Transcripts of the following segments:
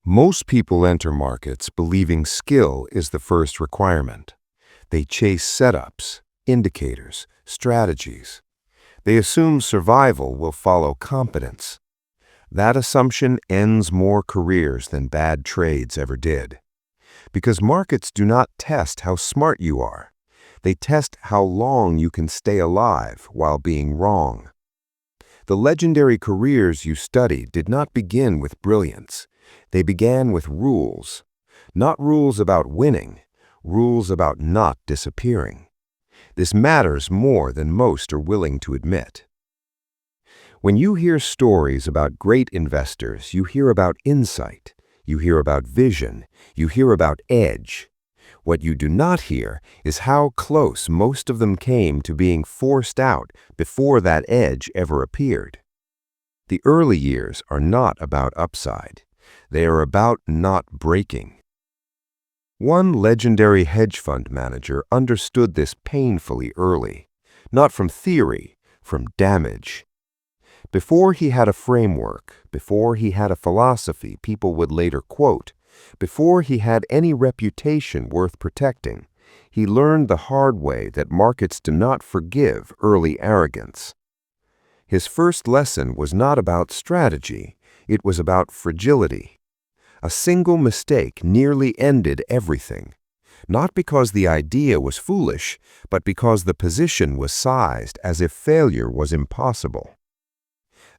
Most people enter markets believing skill is the first requirement. They chase setups, indicators, strategies. They assume survival will follow competence. That assumption ends more careers than bad trades ever did. Because markets do not test how smart you are. They test how long you can stay alive while being wrong. The legendary careers you study did not begin with brilliance. They began with rules. Not rules about winning, rules about not disappearing. This matters more than most are willing to admit. When you hear stories about great investors, you hear about insight, you hear about vision, you hear about edge. What you do not hear is how close most of them came to being forced out before that edge ever appeared. The early years are not about upside. They are about not breaking. One legendary hedge fund manager understood this painfully early, not from theory, from damage. Before he had a framework, before he had a philosophy people would later quote, before he had any reputation worth protecting, he learned the hard way that markets do not forgive early arrogance. His first lesson was not about strategy, it was about fragility. A single mistake nearly ended everything, not because the idea was foolish, but because the position was sized as if failure was impossible.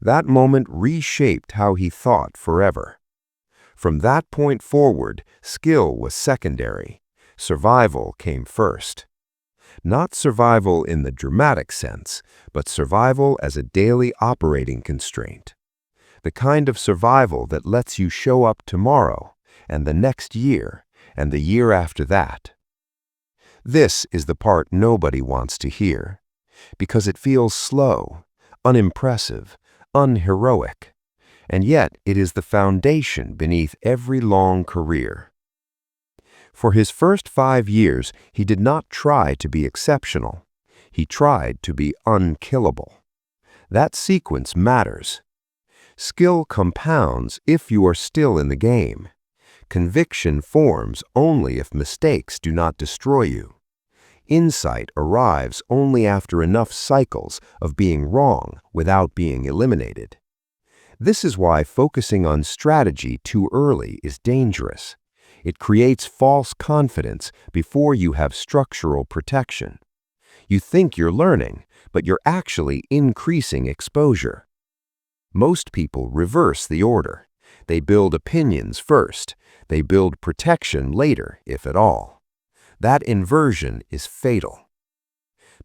That moment reshaped how he thought forever. From that point forward, skill was secondary. Survival came first. Not survival in the dramatic sense, but survival as a daily operating constraint. The kind of survival that lets you show up tomorrow, and the next year, and the year after that. This is the part nobody wants to hear, because it feels slow, unimpressive, unheroic, and yet it is the foundation beneath every long career. For his first 5 years, he did not try to be exceptional. He tried to be unkillable. That sequence matters. Skill compounds if you are still in the game. Conviction forms only if mistakes do not destroy you. Insight arrives only after enough cycles of being wrong without being eliminated. This is why focusing on strategy too early is dangerous. It creates false confidence before you have structural protection. You think you're learning, but you're actually increasing exposure. Most people reverse the order. They build opinions first. They build protection later, if at all. That inversion is fatal.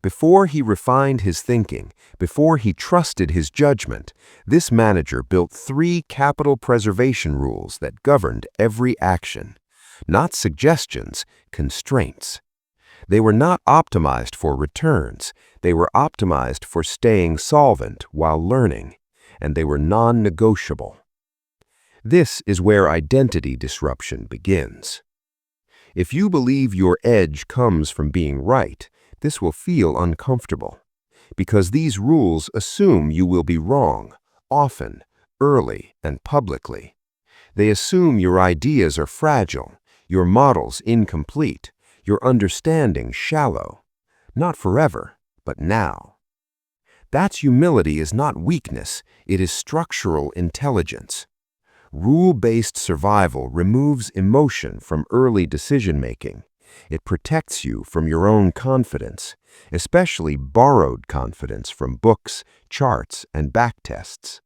Before he refined his thinking, before he trusted his judgment, this manager built 3 capital preservation rules that governed every action. Not suggestions, constraints. They were not optimized for returns. They were optimized for staying solvent while learning, and they were non-negotiable. This is where identity disruption begins. If you believe your edge comes from being right, this will feel uncomfortable, because these rules assume you will be wrong, often, early, and publicly. They assume your ideas are fragile, your models incomplete, your understanding shallow. Not forever, but now. That humility is not weakness, it is structural intelligence. Rule-based survival removes emotion from early decision-making. It protects you from your own confidence, especially borrowed confidence from books, charts, and backtests.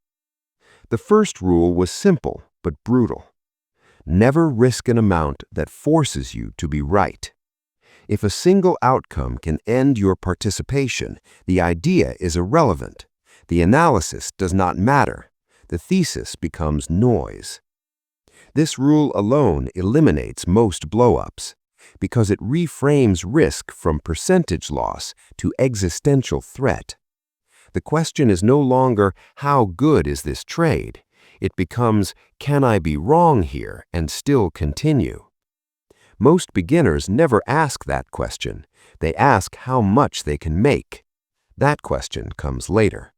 The first rule was simple but brutal. Never risk an amount that forces you to be right. If a single outcome can end your participation, the idea is irrelevant. The analysis does not matter. The thesis becomes noise. This rule alone eliminates most blow-ups, because it reframes risk from percentage loss to existential threat. The question is no longer, how good is this trade? It becomes, can I be wrong here and still continue? Most beginners never ask that question. They ask how much they can make. That question comes later.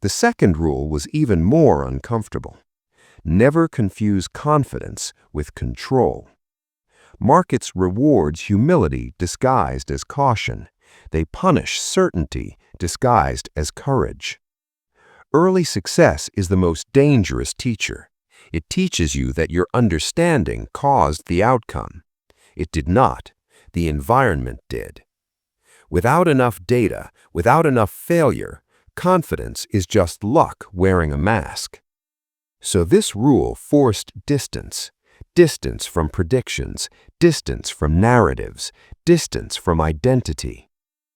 The second rule was even more uncomfortable. Never confuse confidence with control. Markets reward humility disguised as caution. They punish certainty disguised as courage. Early success is the most dangerous teacher. It teaches you that your understanding caused the outcome. It did not. The environment did. Without enough data, without enough failure, confidence is just luck wearing a mask. So this rule forced distance. Distance from predictions, distance from narratives, distance from identity.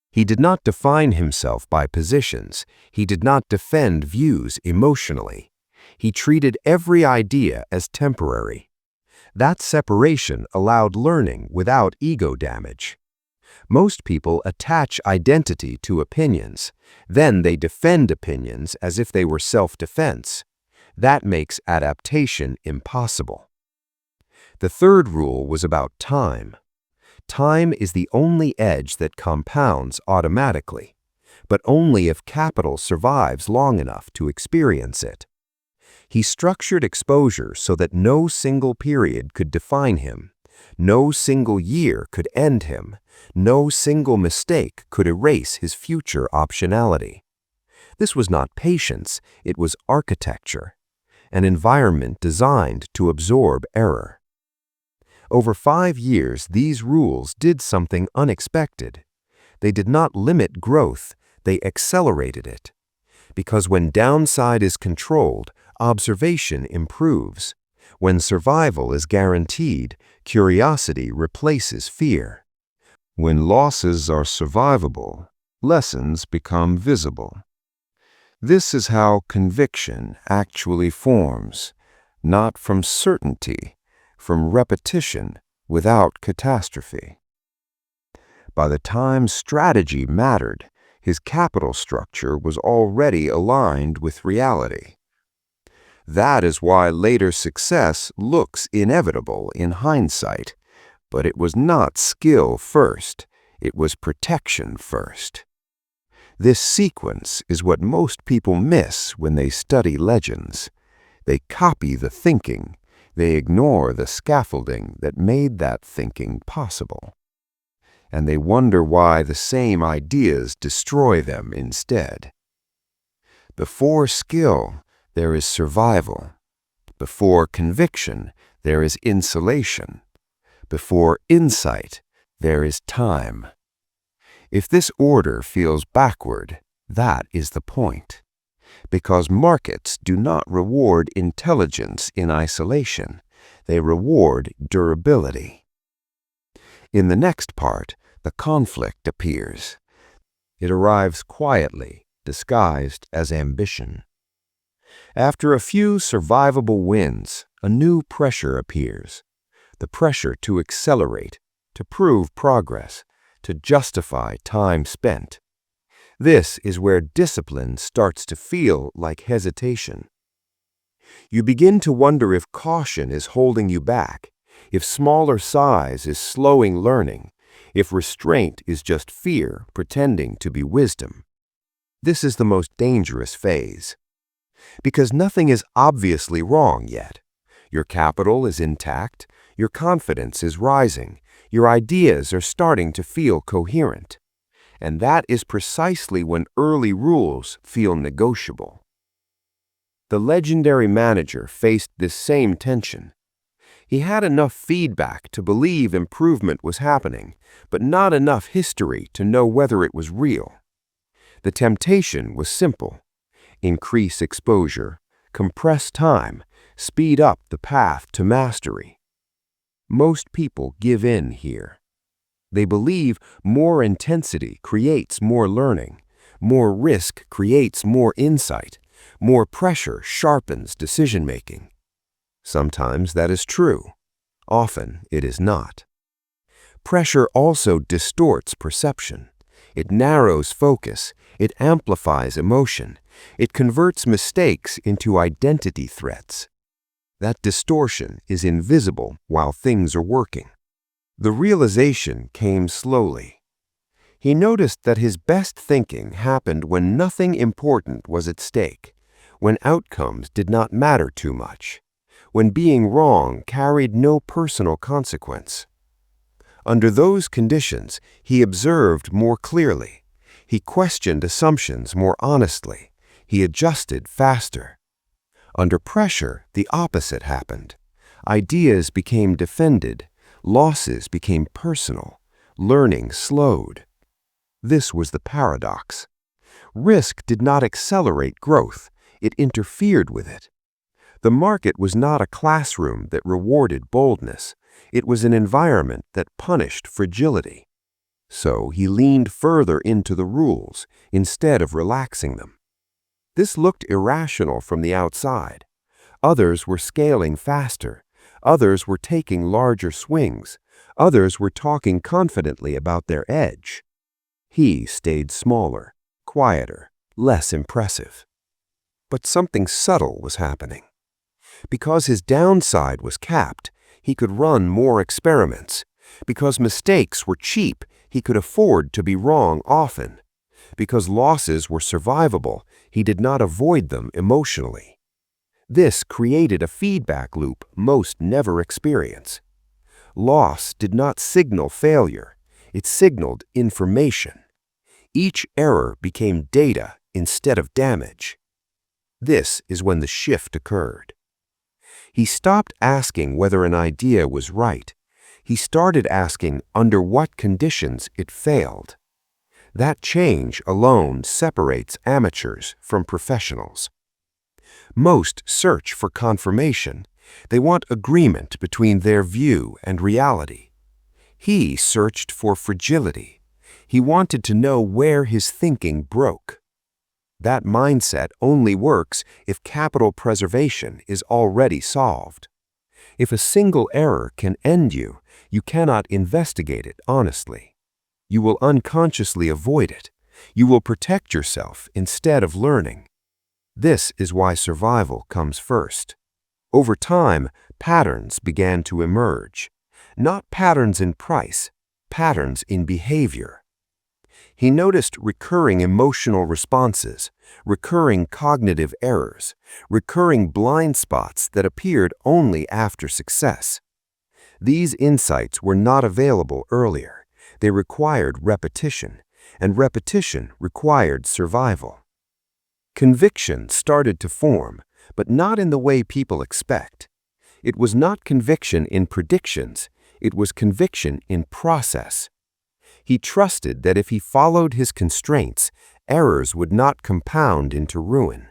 He did not define himself by positions. He did not defend views emotionally. He treated every idea as temporary. That separation allowed learning without ego damage. Most people attach identity to opinions. Then they defend opinions as if they were self-defense. That makes adaptation impossible. The third rule was about time. Time is the only edge that compounds automatically, but only if capital survives long enough to experience it. He structured exposure so that no single period could define him, no single year could end him, no single mistake could erase his future optionality. This was not patience, it was architecture, an environment designed to absorb error. Over 5 years, these rules did something unexpected. They did not limit growth, they accelerated it. Because when downside is controlled, observation improves. When survival is guaranteed, curiosity replaces fear. When losses are survivable, lessons become visible. This is how conviction actually forms, not from certainty, from repetition without catastrophe. By the time strategy mattered, his capital structure was already aligned with reality. That is why later success looks inevitable in hindsight, but it was not skill first, it was protection first. This sequence is what most people miss when they study legends. They copy the thinking, they ignore the scaffolding that made that thinking possible. And they wonder why the same ideas destroy them instead. Before skill, there is survival. Before conviction, there is insulation. Before insight, there is time. If this order feels backward, that is the point. Because markets do not reward intelligence in isolation, they reward durability. In the next part, the conflict appears. It arrives quietly, disguised as ambition. After a few survivable wins, a new pressure appears. The pressure to accelerate, to prove progress, to justify time spent. This is where discipline starts to feel like hesitation. You begin to wonder if caution is holding you back, if smaller size is slowing learning, if restraint is just fear pretending to be wisdom. This is the most dangerous phase. Because nothing is obviously wrong yet. Your capital is intact, your confidence is rising, your ideas are starting to feel coherent. And that is precisely when early rules feel negotiable. The legendary manager faced this same tension. He had enough feedback to believe improvement was happening, but not enough history to know whether it was real. The temptation was simple. Increase exposure, compress time, speed up the path to mastery. Most people give in here. They believe more intensity creates more learning, more risk creates more insight, more pressure sharpens decision-making. Sometimes that is true. Often it is not. Pressure also distorts perception. It narrows focus. It amplifies emotion. It converts mistakes into identity threats. That distortion is invisible while things are working. The realization came slowly. He noticed that his best thinking happened when nothing important was at stake, when outcomes did not matter too much. when being wrong carried no personal consequence. Under those conditions, he observed more clearly. He questioned assumptions more honestly. He adjusted faster. Under pressure, the opposite happened. Ideas became defended. Losses became personal. Learning slowed. This was the paradox. Risk did not accelerate growth. It interfered with it. The market was not a classroom that rewarded boldness. It was an environment that punished fragility. So he leaned further into the rules instead of relaxing them. This looked irrational from the outside. Others were scaling faster. Others were taking larger swings. Others were talking confidently about their edge. He stayed smaller, quieter, less impressive. But something subtle was happening. Because his downside was capped, he could run more experiments. Because mistakes were cheap, he could afford to be wrong often. Because losses were survivable, he did not avoid them emotionally. This created a feedback loop most never experience. Loss did not signal failure. It signaled information. Each error became data instead of damage. This is when the shift occurred. He stopped asking whether an idea was right. He started asking under what conditions it failed. That change alone separates amateurs from professionals. Most search for confirmation. They want agreement between their view and reality. He searched for fragility. He wanted to know where his thinking broke. That mindset only works if capital preservation is already solved. If a single error can end you, you cannot investigate it honestly. You will unconsciously avoid it. You will protect yourself instead of learning. This is why survival comes first. Over time, patterns began to emerge. Not patterns in price, patterns in behavior. He noticed recurring emotional responses, recurring cognitive errors, recurring blind spots that appeared only after success. These insights were not available earlier. They required repetition, and repetition required survival. Conviction started to form, but not in the way people expect. It was not conviction in predictions, it was conviction in process. He trusted that if he followed his constraints, errors would not compound into ruin.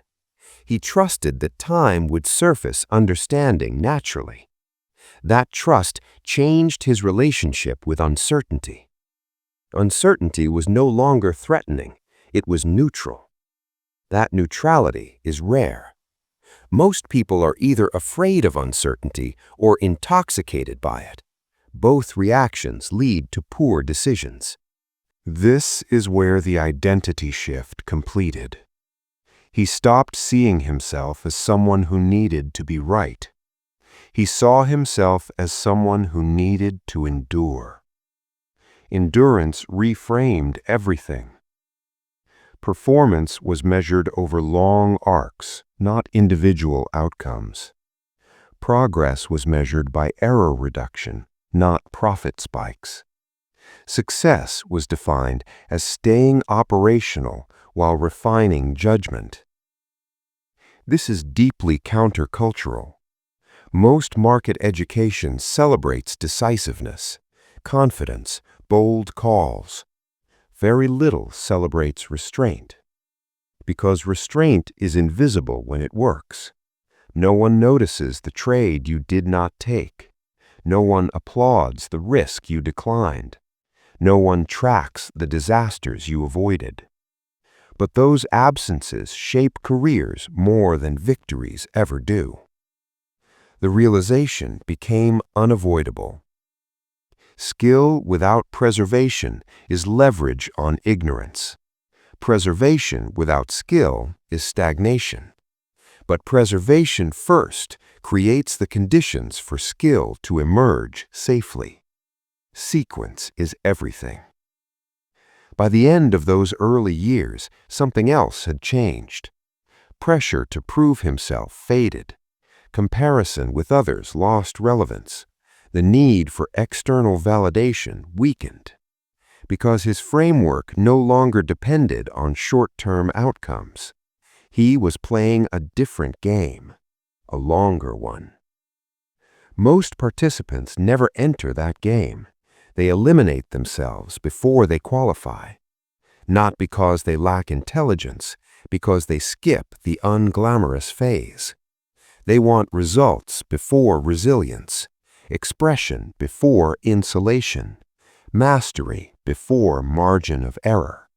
He trusted that time would surface understanding naturally. That trust changed his relationship with uncertainty. Uncertainty was no longer threatening, it was neutral. That neutrality is rare. Most people are either afraid of uncertainty or intoxicated by it. Both reactions lead to poor decisions. This is where the identity shift completed. He stopped seeing himself as someone who needed to be right. He saw himself as someone who needed to endure. Endurance reframed everything. Performance was measured over long arcs, not individual outcomes. Progress was measured by error reduction, not profit spikes. Success was defined as staying operational while refining judgment. This is deeply countercultural. Most market education celebrates decisiveness, confidence, bold calls. Very little celebrates restraint. Because restraint is invisible when it works. No one notices the trade you did not take. No one applauds the risk you declined. No one tracks the disasters you avoided. But those absences shape careers more than victories ever do. The realization became unavoidable. Skill without preservation is leverage on ignorance. Preservation without skill is stagnation. But preservation first creates the conditions for skill to emerge safely. Sequence is everything. By the end of those early years, something else had changed. Pressure to prove himself faded. Comparison with others lost relevance. The need for external validation weakened, because his framework no longer depended on short-term outcomes. He was playing a different game, a longer one. Most participants never enter that game. They eliminate themselves before they qualify. Not because they lack intelligence, because they skip the unglamorous phase. They want results before resilience, expression before insulation, mastery before margin of error.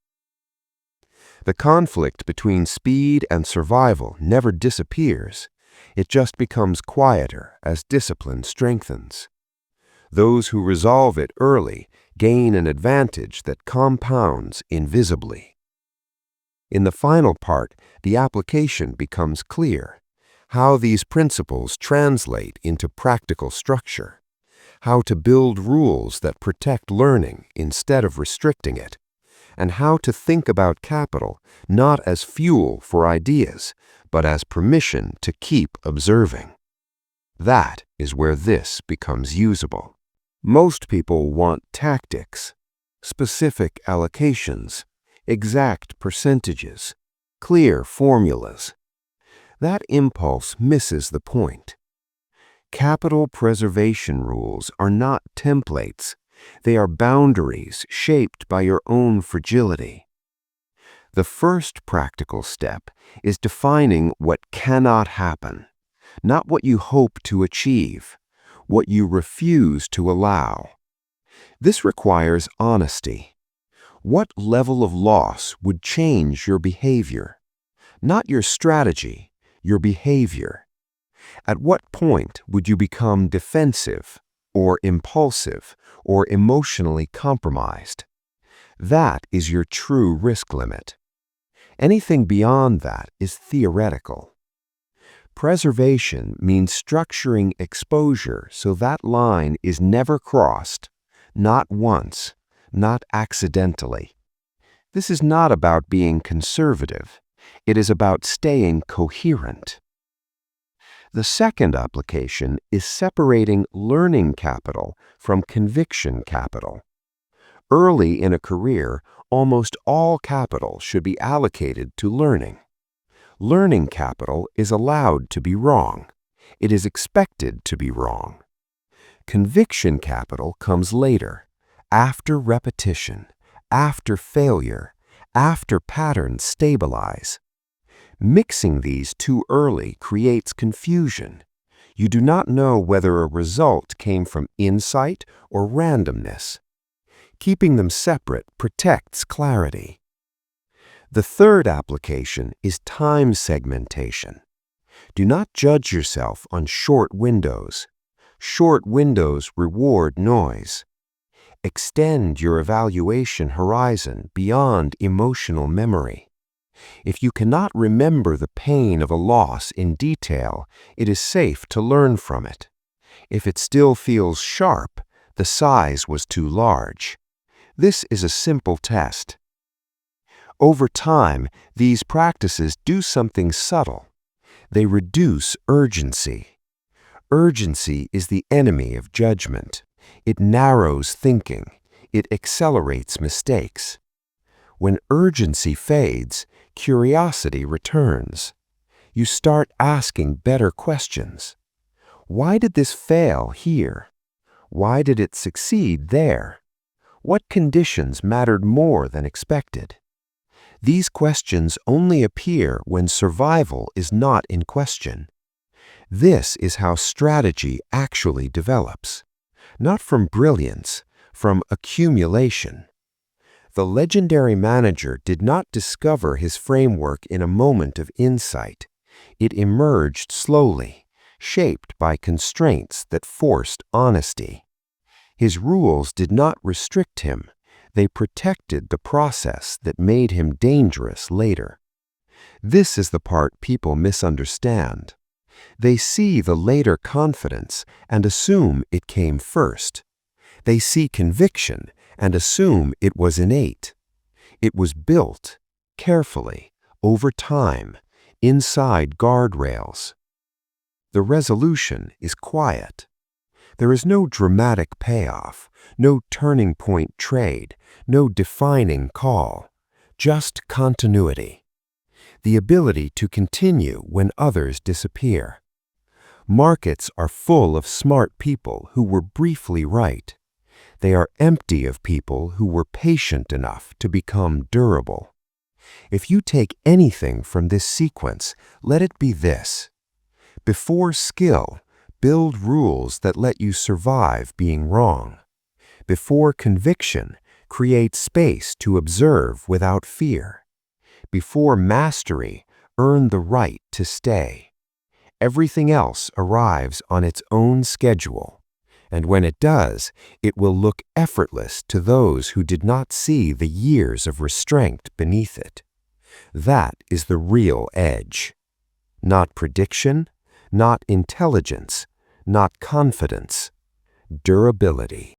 The conflict between speed and survival never disappears. It just becomes quieter as discipline strengthens. Those who resolve it early gain an advantage that compounds invisibly. In the final part, the application becomes clear. How these principles translate into practical structure. How to build rules that protect learning instead of restricting it. And how to think about capital not as fuel for ideas, but as permission to keep observing. That is where this becomes usable. Most people want tactics, specific allocations, exact percentages, clear formulas. That impulse misses the point. Capital preservation rules are not templates. They are boundaries shaped by your own fragility. The first practical step is defining what cannot happen, not what you hope to achieve, what you refuse to allow. This requires honesty. What level of loss would change your behavior? Not your strategy, your behavior. At what point would you become defensive, or impulsive, or emotionally compromised? That is your true risk limit. Anything beyond that is theoretical. Preservation means structuring exposure so that line is never crossed, not once, not accidentally. This is not about being conservative. It is about staying coherent. The second application is separating learning capital from conviction capital. Early in a career, almost all capital should be allocated to learning. Learning capital is allowed to be wrong. It is expected to be wrong. Conviction capital comes later, after repetition, after failure, after patterns stabilize. Mixing these too early creates confusion. You do not know whether a result came from insight or randomness. Keeping them separate protects clarity. The third application is time segmentation. Do not judge yourself on short windows. Short windows reward noise. Extend your evaluation horizon beyond emotional memory. If you cannot remember the pain of a loss in detail, it is safe to learn from it. If it still feels sharp, the size was too large. This is a simple test. Over time, these practices do something subtle. They reduce urgency. Urgency is the enemy of judgment. It narrows thinking. It accelerates mistakes. When urgency fades, curiosity returns. You start asking better questions. Why did this fail here? Why did it succeed there? What conditions mattered more than expected? These questions only appear when survival is not in question. This is how strategy actually develops. Not from brilliance, from accumulation. The legendary manager did not discover his framework in a moment of insight. It emerged slowly, shaped by constraints that forced honesty. His rules did not restrict him. They protected the process that made him dangerous later. This is the part people misunderstand. They see the later confidence and assume it came first. They see conviction and assume it was innate. It was built, carefully, over time, inside guardrails. The resolution is quiet. There is no dramatic payoff, no turning point trade, no defining call, just continuity. The ability to continue when others disappear. Markets are full of smart people who were briefly right. They are empty of people who were patient enough to become durable. If you take anything from this sequence, let it be this. Before skill, build rules that let you survive being wrong. Before conviction, create space to observe without fear. Before mastery, earn the right to stay. Everything else arrives on its own schedule, and when it does, it will look effortless to those who did not see the years of restraint beneath it. That is the real edge. Not prediction, not intelligence, not confidence, durability.